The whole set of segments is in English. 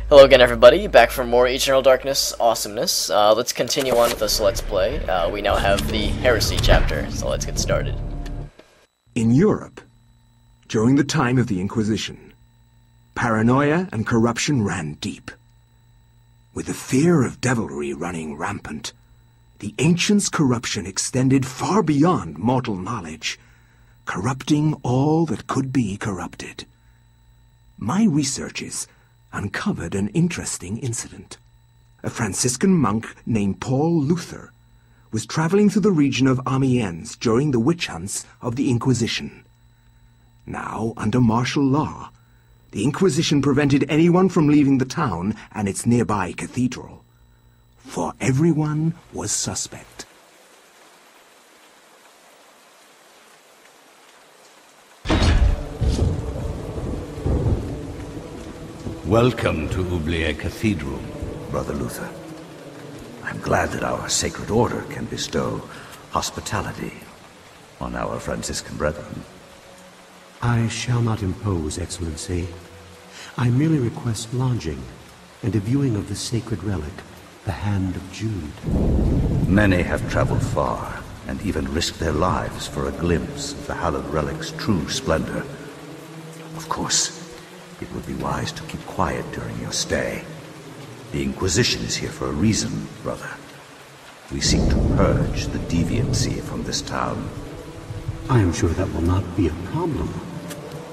Hello again, everybody. Back for more Eternal Darkness awesomeness. Let's continue on with this Let's Play. We now have the Heresy chapter, so let's get started. In Europe, during the time of the Inquisition, paranoia and corruption ran deep. With the fear of devilry running rampant, the ancients' corruption extended far beyond mortal knowledge, corrupting all that could be corrupted. My researches uncovered an interesting incident. A Franciscan monk named Paul Luther was traveling through the region of Amiens during the witch hunts of the Inquisition. Now, under martial law, the Inquisition prevented anyone from leaving the town and its nearby cathedral, for everyone was suspect. Welcome to Oubliette Cathedral, Brother Luther. I'm glad that our sacred order can bestow hospitality on our Franciscan brethren. I shall not impose, Excellency. I merely request lodging and a viewing of the sacred relic, the Hand of Jude. Many have traveled far and even risked their lives for a glimpse of the hallowed relic's true splendor. Of course, it would be wise to keep quiet during your stay. The Inquisition is here for a reason, brother. We seek to purge the deviancy from this town. I am sure that will not be a problem.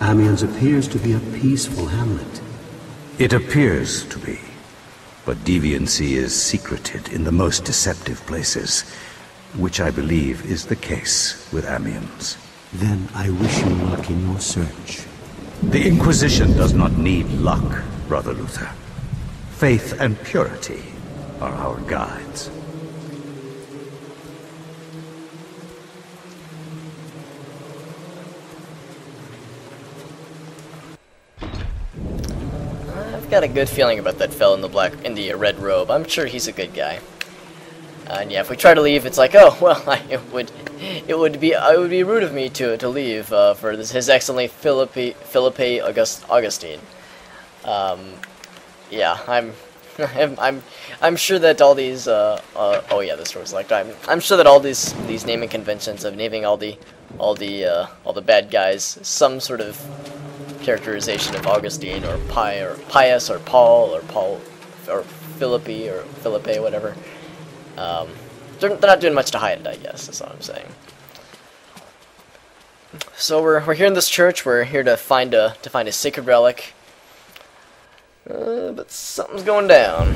Amiens appears to be a peaceful hamlet. It appears to be, but deviancy is secreted in the most deceptive places, which I believe is the case with Amiens. Then I wish you luck in your search. The Inquisition does not need luck, Brother Luther. Faith and purity are our guides. I've got a good feeling about that fellow in the red robe. I'm sure he's a good guy. And yeah, if we try to leave, it's like, oh well, it would be rude of me to leave for His Excellency Philippe Augustine. Yeah, I'm sure that all these oh yeah, this was like I'm sure that all these naming conventions of naming all the bad guys some sort of characterization of Augustine or Pius or Paul or Philippi or Philippe, whatever. They're not doing much to hide it, I guess. That's all I'm saying. So we're here in this church. We're here to find a sacred relic. But something's going down.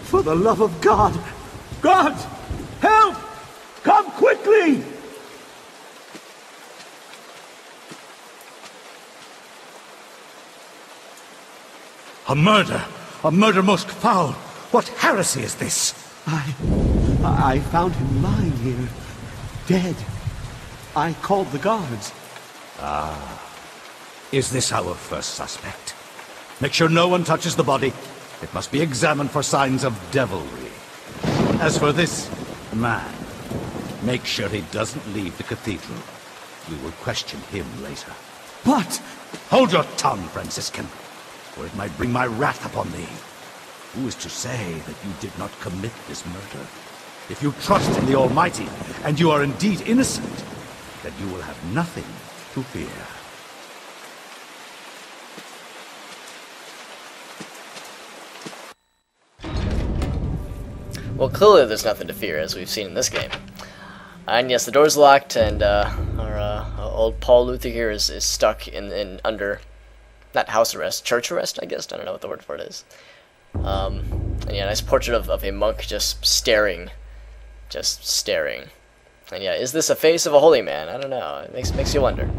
For the love of God! God! Help! Come quickly! A murder! A murder most foul! What heresy is this? I found him lying here, dead. I called the guards. Is this our first suspect? Make sure no one touches the body. It must be examined for signs of devilry. As for this man, make sure he doesn't leave the cathedral. We will question him later. But... Hold your tongue, Franciscan, or it might bring my wrath upon thee. Who is to say that you did not commit this murder? If you trust in the Almighty, and you are indeed innocent, then you will have nothing to fear. Well, clearly there's nothing to fear, as we've seen in this game. And yes, the door's locked, and our old Paul Luther here is stuck under, not house arrest, church arrest, I guess? I don't know what the word for it is. And yeah, nice portrait of a monk just staring. And yeah, is this a face of a holy man? I don't know. It makes you wonder.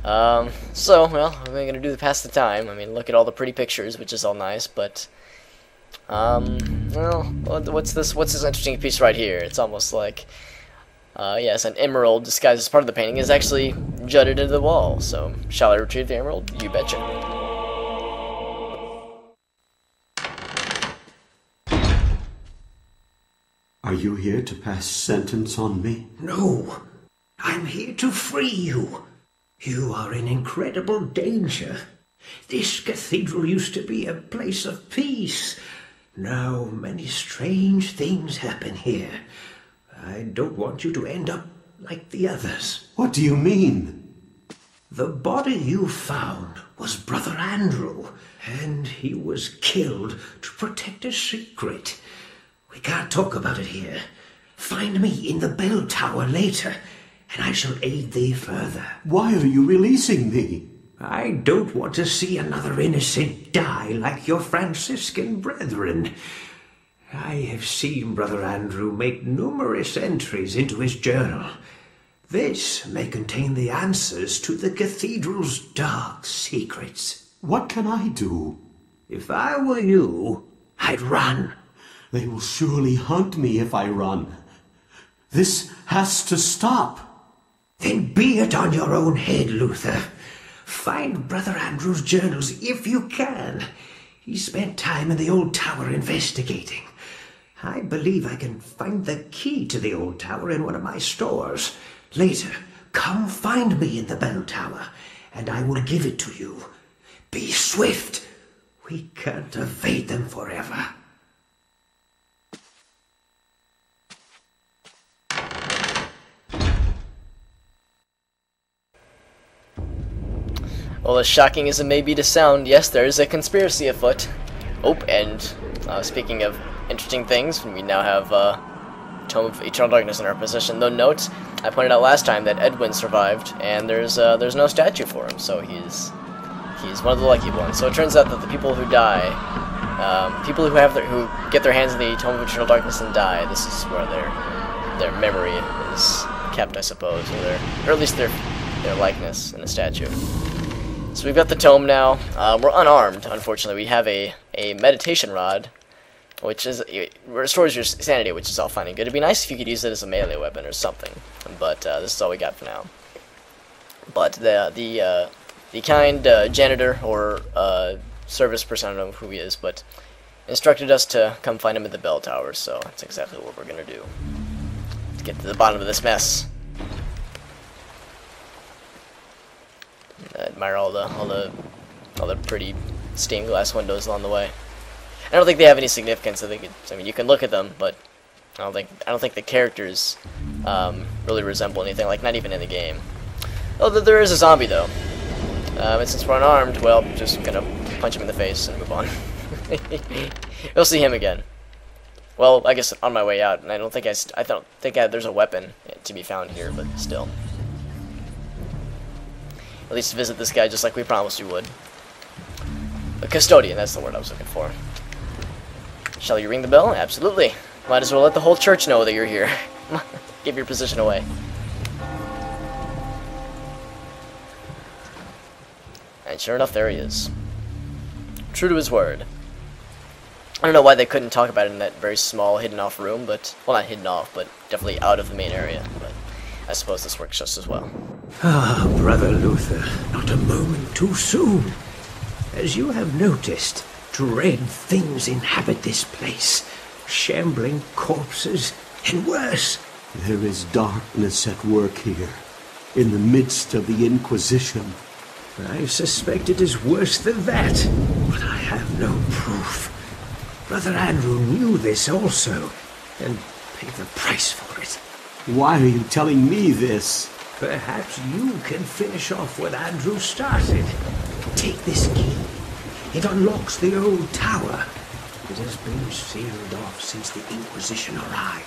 So, well, we're gonna do the pass the time. I mean, look at all the pretty pictures, which is all nice, but well, what's this interesting piece right here? It's almost like yes, an emerald disguised as part of the painting is actually jutted into the wall. So, shall I retrieve the emerald? You betcha. Are you here to pass sentence on me? No, I'm here to free you. You are in incredible danger. This cathedral used to be a place of peace. Now many strange things happen here. I don't want you to end up like the others. What do you mean? The body you found was Brother Andrew, and he was killed to protect a secret. We can't talk about it here. Find me in the bell tower later, and I shall aid thee further. Why are you releasing me? I don't want to see another innocent die like your Franciscan brethren. I have seen Brother Andrew make numerous entries into his journal. This may contain the answers to the cathedral's dark secrets. What can I do? If I were you, I'd run. They will surely hunt me if I run. This has to stop. Then be it on your own head, Luther. Find Brother Andrew's journals if you can. He spent time in the old tower investigating. I believe I can find the key to the old tower in one of my stores. Later, come find me in the bell tower, and I will give it to you. Be swift. We can't evade them forever. Well, as shocking as it may be to sound, yes, there is a conspiracy afoot. Oh, and speaking of interesting things, we now have Tome of Eternal Darkness in our possession. Though note, I pointed out last time that Edwin survived, and there's no statue for him, so he's one of the lucky ones. So it turns out that the people who die, people who get their hands in the Tome of Eternal Darkness and die, this is where their memory is kept, I suppose, or at least their likeness in a statue. So we've got the tome now. We're unarmed, unfortunately. We have a meditation rod, which restores your sanity, which is all fine and good. It'd be nice if you could use it as a melee weapon or something, but this is all we got for now. But the kind janitor or service person, I don't know who he is, but instructed us to come find him at the bell tower, so that's exactly what we're gonna do to get to the bottom of this mess. I admire all the pretty stained glass windows along the way. I don't think they have any significance. I mean, you can look at them, but I don't think the characters really resemble anything. Like, not even in the game. Oh, there is a zombie though. And since we're unarmed, well, just gonna punch him in the face and move on. We'll see him again. Well, I guess on my way out, and I don't think there's a weapon to be found here, but still. At least visit this guy just like we promised we would. A custodian, that's the word I was looking for. Shall you ring the bell? Absolutely. Might as well let the whole church know that you're here. Give your position away. And sure enough, there he is. True to his word. I don't know why they couldn't talk about it in that very small, hidden off room, but, well, not hidden off, but definitely out of the main area. But I suppose this works just as well. Ah, Brother Luther, not a moment too soon. As you have noticed, dread things inhabit this place. Shambling corpses, and worse. There is darkness at work here, in the midst of the Inquisition. I suspect it is worse than that, but I have no proof. Brother Andrew knew this also, and paid the price for it. Why are you telling me this? Perhaps you can finish off what Andrew started. Take this key. It unlocks the old tower. It has been sealed off since the Inquisition arrived.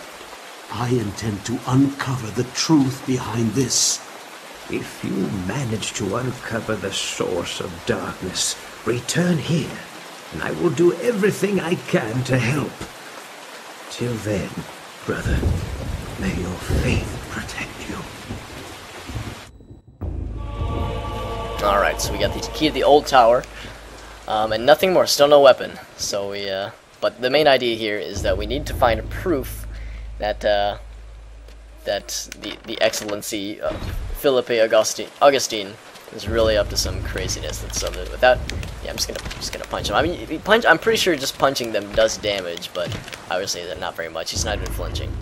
I intend to uncover the truth behind this. If you manage to uncover the source of darkness, return here, and I will do everything I can to help. Till then, brother, may your faith protect you. Alright, so we got the key to the old tower, and nothing more, still no weapon. So we, but the main idea here is that we need to find proof that, that the Excellency of Philippe Augustine is really up to some craziness. So that without, yeah, I'm just gonna punch him. I mean, I'm pretty sure just punching them does damage, but obviously not very much. He's not even flinching.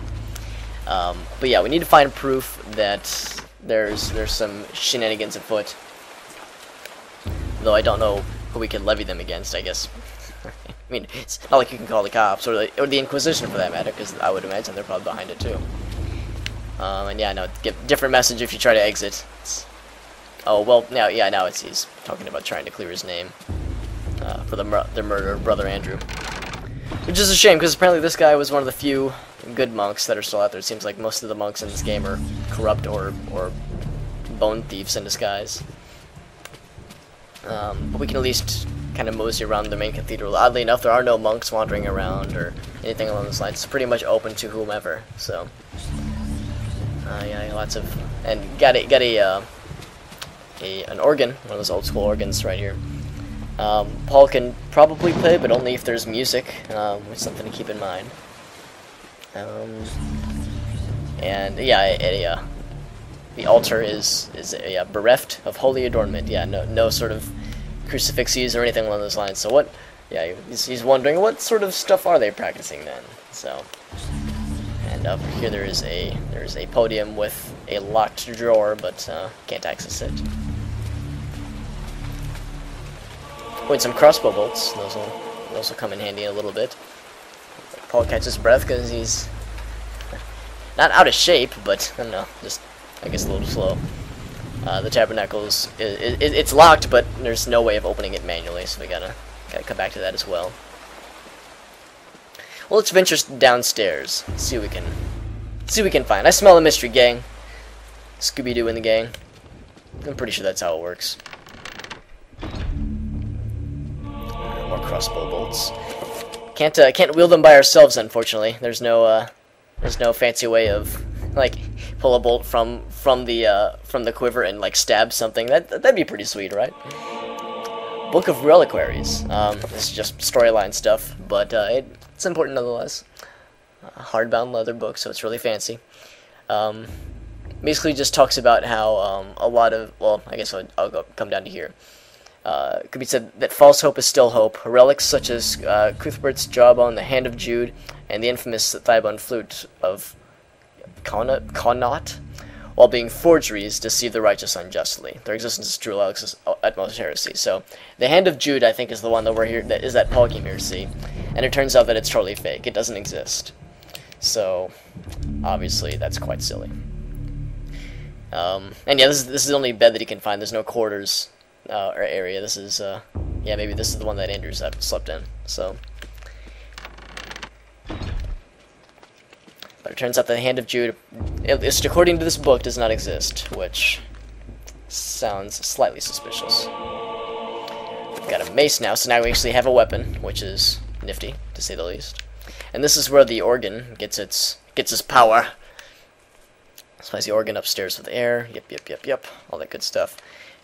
But yeah, we need to find proof that there's some shenanigans afoot. though I don't know who we could levy them against, I guess. I mean, it's not like you can call the cops, or the Inquisition for that matter, because I would imagine they're probably behind it too. And yeah, no, get different message if you try to exit. Oh, well, now he's talking about trying to clear his name for the murder of Brother Andrew. Which is a shame, because apparently this guy was one of the few good monks that are still out there. It seems like most of the monks in this game are corrupt or bone thieves in disguise. But we can at least kind of mosey around the main cathedral. Oddly enough, there are no monks wandering around or anything along those lines. It's pretty much open to whomever. So, yeah, lots of, and got an organ, one of those old school organs right here. Paul can probably play, but only if there's music, which is something to keep in mind. And yeah, the altar is bereft of holy adornment. Yeah, no sort of crucifixes or anything along those lines. So what? Yeah, he's wondering what sort of stuff are they practicing then. So, and up here there's a podium with a locked drawer, but can't access it. Oh, and some crossbow bolts. Those will come in handy in a little bit. Paul catches his breath because he's not out of shape, but I don't know, just I guess a little slow. The tabernacle's it's locked, but there's no way of opening it manually, so we gotta come back to that as well. Well, let's venture downstairs. See what we can find. I smell a mystery, gang. Scooby-Doo in the gang. I'm pretty sure that's how it works. More crossbow bolts. Can't wield them by ourselves, unfortunately. There's no fancy way of like pull a bolt from the quiver and like stab something. That'd be pretty sweet, right? Book of Reliquaries. This is just storyline stuff, but it's important nonetheless. Hardbound leather book, so it's really fancy. Basically, just talks about how a lot of, well, I guess I'll come down to here. It could be said that false hope is still hope. Relics such as Cuthbert's jawbone, the Hand of Jude, and the infamous thigh-bone flute of Connaught, while being forgeries, deceive the righteous unjustly. Their existence is true relics at most heresy. So, the Hand of Jude, I think, is the one that we're here, that Paul came here to see, and it turns out that it's totally fake. It doesn't exist. So, obviously, that's quite silly. And yeah, this is the only bed that he can find. There's no quarters or area. This is, yeah, maybe this is the one that Andrew's slept in. So, but it turns out that the Hand of Jude, at least according to this book, does not exist, which sounds slightly suspicious. We've got a mace now, so now we actually have a weapon, which is nifty, to say the least. And this is where the organ gets its power. Supplies the organ upstairs with air. Yep. All that good stuff.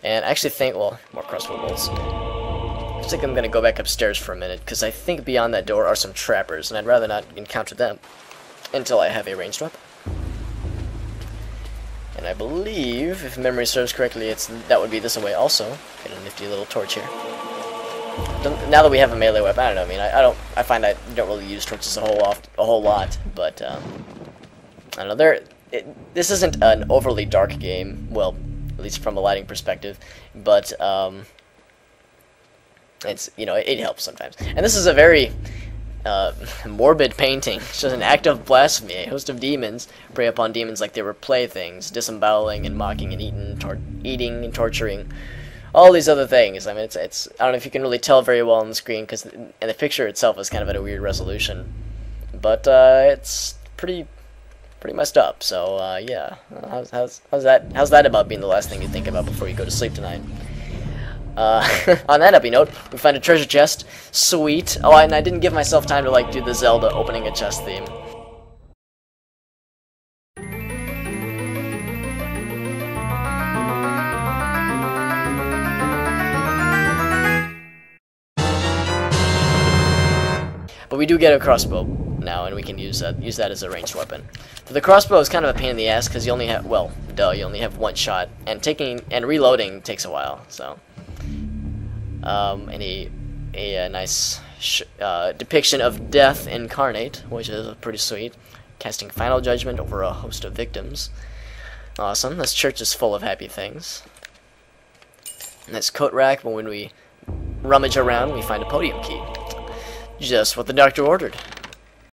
And I actually think, well, more crossbow bolts. I think I'm gonna go back upstairs for a minute, because I think beyond that door are some trappers, and I'd rather not encounter them until I have a ranged weapon. And I believe, if memory serves correctly, that would be this way also. Get a nifty little torch here. Now that we have a melee weapon, I don't know. I mean, I find I don't really use torches a whole lot, but I don't know. This isn't an overly dark game. Well, at least from a lighting perspective, but it's, you know, it helps sometimes. And this is a very morbid painting. It's just an act of blasphemy. A host of demons prey upon demons like they were playthings, disemboweling and mocking and eating and torturing. All these other things. I mean, it's I don't know if you can really tell very well on the screen, because the picture itself is kind of at a weird resolution, but it's pretty messed up. So yeah, how's that about being the last thing you think about before you go to sleep tonight? On that happy note, we find a treasure chest. Sweet. Oh, and I didn't give myself time to like do the Zelda opening a chest theme. But we do get a crossbow now, and we can use that as a ranged weapon. But the crossbow is kind of a pain in the ass, because you only have, well, you only have one shot, and reloading takes a while. So, and a nice depiction of death incarnate, which is pretty sweet, casting final judgment over a host of victims. Awesome. This church is full of happy things. in this coat rack, but when we rummage around, we find a podium key. Just what the doctor ordered.